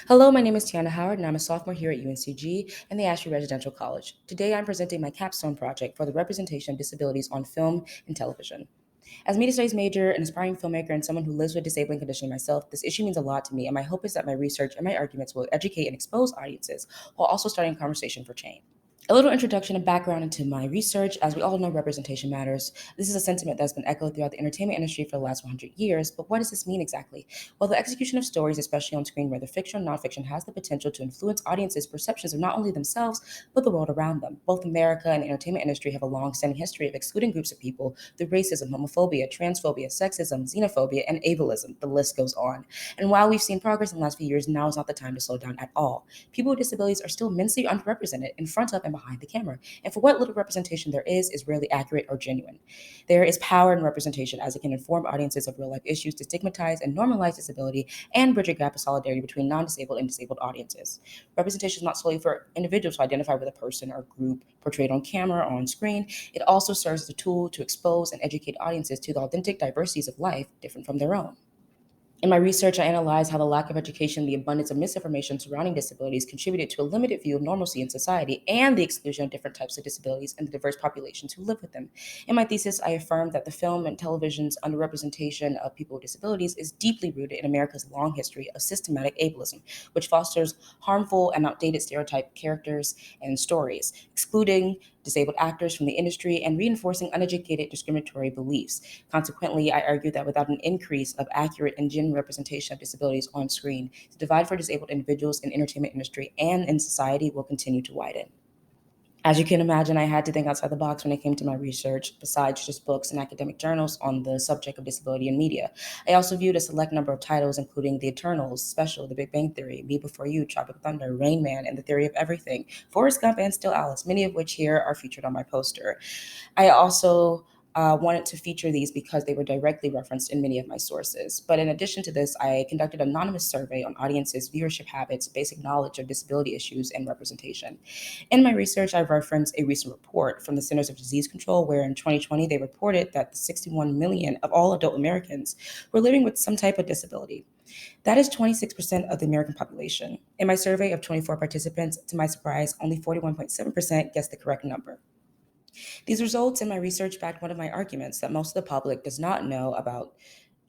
Hello, my name is Tiana Howard, and I'm a sophomore here at UNCG and the Ashby Residental College. Today, I'm presenting my capstone project for the representation of disabilities on film and television. As a media studies major, an aspiring filmmaker, and someone who lives with disabling conditioning myself, this issue means a lot to me, and my hope is that my research and my arguments will educate and expose audiences while also starting a conversation for change. A little introduction and background into my research. As we all know, representation matters. This is a sentiment that's been echoed throughout the entertainment industry for the last 100 years, but what does this mean exactly? Well, the execution of stories, especially on screen, whether fiction or nonfiction, has the potential to influence audiences' perceptions of not only themselves, but the world around them. Both America and the entertainment industry have a long-standing history of excluding groups of people through racism, homophobia, transphobia, sexism, xenophobia, and ableism. The list goes on. And while we've seen progress in the last few years, now is not the time to slow down at all. People with disabilities are still immensely underrepresented in front of and behind the camera. And for what little representation there is rarely accurate or genuine. There is power in representation as it can inform audiences of real life issues, to stigmatize and normalize disability, and bridge a gap of solidarity between non disabled and disabled audiences. Representation is not solely for individuals who identify with a person or group portrayed on camera or on screen. It also serves as a tool to expose and educate audiences to the authentic diversities of life different from their own. In my research, I analyzed how the lack of education and the abundance of misinformation surrounding disabilities contributed to a limited view of normalcy in society and the exclusion of different types of disabilities and the diverse populations who live with them. In my thesis, I affirmed that the film and television's underrepresentation of people with disabilities is deeply rooted in America's long history of systematic ableism, which fosters harmful and outdated stereotype characters and stories, excluding disabled actors from the industry and reinforcing uneducated discriminatory beliefs. Consequently, I argue that without an increase of accurate and genuine representation of disabilities on screen, the divide for disabled individuals in the entertainment industry and in society will continue to widen. As you can imagine, I had to think outside the box when it came to my research, besides just books and academic journals on the subject of disability in media. I also viewed a select number of titles, including The Eternals, Special, The Big Bang Theory, Me Before You, Tropic Thunder, Rain Man, and The Theory of Everything, Forrest Gump, and Still Alice, many of which here are featured on my poster. I also wanted to feature these because they were directly referenced in many of my sources. But in addition to this, I conducted an anonymous survey on audiences' viewership habits, basic knowledge of disability issues, and representation. In my research, I referenced a recent report from the Centers of Disease Control, where in 2020 they reported that 61 million of all adult Americans were living with some type of disability. That is 26% of the American population. In my survey of 24 participants, to my surprise, only 41.7% guessed the correct number. These results in my research backed one of my arguments that most of the public does not know about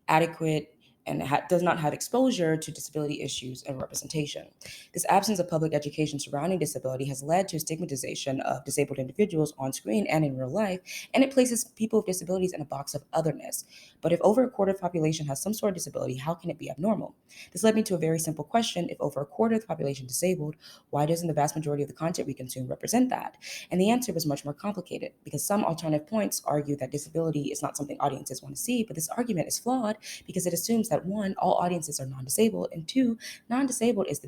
adequate and does not have exposure to disability issues and representation. This absence of public education surrounding disability has led to stigmatization of disabled individuals on screen and in real life, and it places people with disabilities in a box of otherness. But if over a quarter of the population has some sort of disability, how can it be abnormal? This led me to a very simple question. If over a quarter of the population is disabled, why doesn't the vast majority of the content we consume represent that? And the answer was much more complicated, because some alternative points argue that disability is not something audiences want to see, but this argument is flawed because it assumes that one, all audiences are non-disabled, and two, non-disabled is the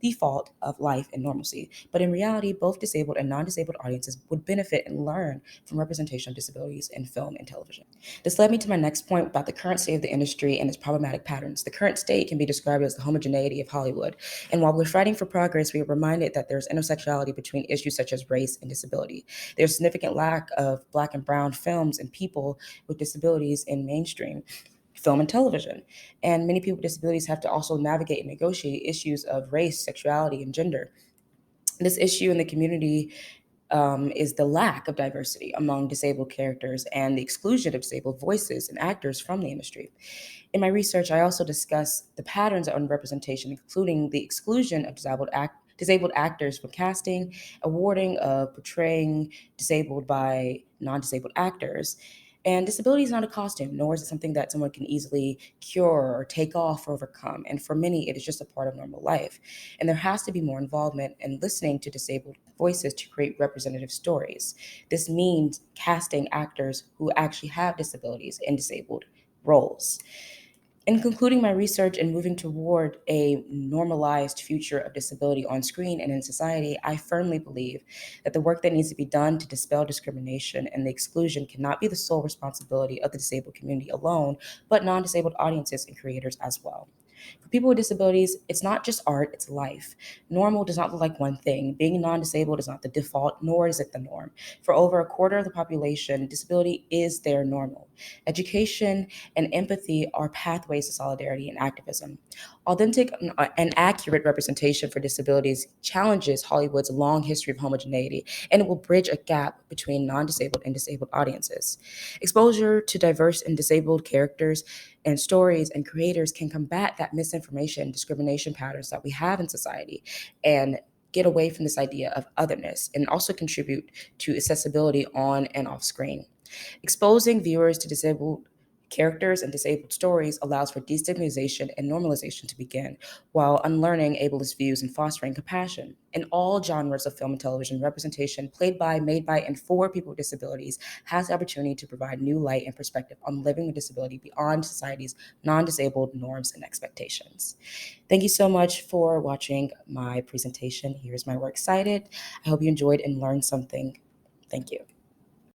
default of life and normalcy. But in reality, both disabled and non-disabled audiences would benefit and learn from representation of disabilities in film and television. This led me to my next point about the current state of the industry and its problematic patterns. The current state can be described as the homogeneity of Hollywood. And while we're fighting for progress, we are reminded that there's intersectionality between issues such as race and disability. There's significant lack of Black and brown films and people with disabilities in mainstream film and television. And many people with disabilities have to also navigate and negotiate issues of race, sexuality, and gender. This issue in the community is the lack of diversity among disabled characters and the exclusion of disabled voices and actors from the industry. In my research, I also discuss the patterns of underrepresentation, including the exclusion of disabled actors from casting, awarding of portraying disabled by non-disabled actors. And disability is not a costume, nor is it something that someone can easily cure or take off or overcome. And for many, it is just a part of normal life. And there has to be more involvement in listening to disabled voices to create representative stories. This means casting actors who actually have disabilities in disabled roles. In concluding my research and moving toward a normalized future of disability on screen and in society, I firmly believe that the work that needs to be done to dispel discrimination and the exclusion cannot be the sole responsibility of the disabled community alone, but non-disabled audiences and creators as well. For people with disabilities, it's not just art, it's life. Normal does not look like one thing. Being non-disabled is not the default, nor is it the norm. For over a quarter of the population, disability is their normal. Education and empathy are pathways to solidarity and activism. Authentic and accurate representation for disabilities challenges Hollywood's long history of homogeneity, and it will bridge a gap between non-disabled and disabled audiences. Exposure to diverse and disabled characters and stories and creators can combat that misinformation and discrimination patterns that we have in society and get away from this idea of otherness and also contribute to accessibility on and off screen. Exposing viewers to disabled characters and disabled stories allows for destigmatization and normalization to begin, while unlearning ableist views and fostering compassion. In all genres of film and television, representation played by, made by, and for people with disabilities has the opportunity to provide new light and perspective on living with disability beyond society's non-disabled norms and expectations. Thank you so much for watching my presentation. Here's my works cited. I hope you enjoyed and learned something. Thank you.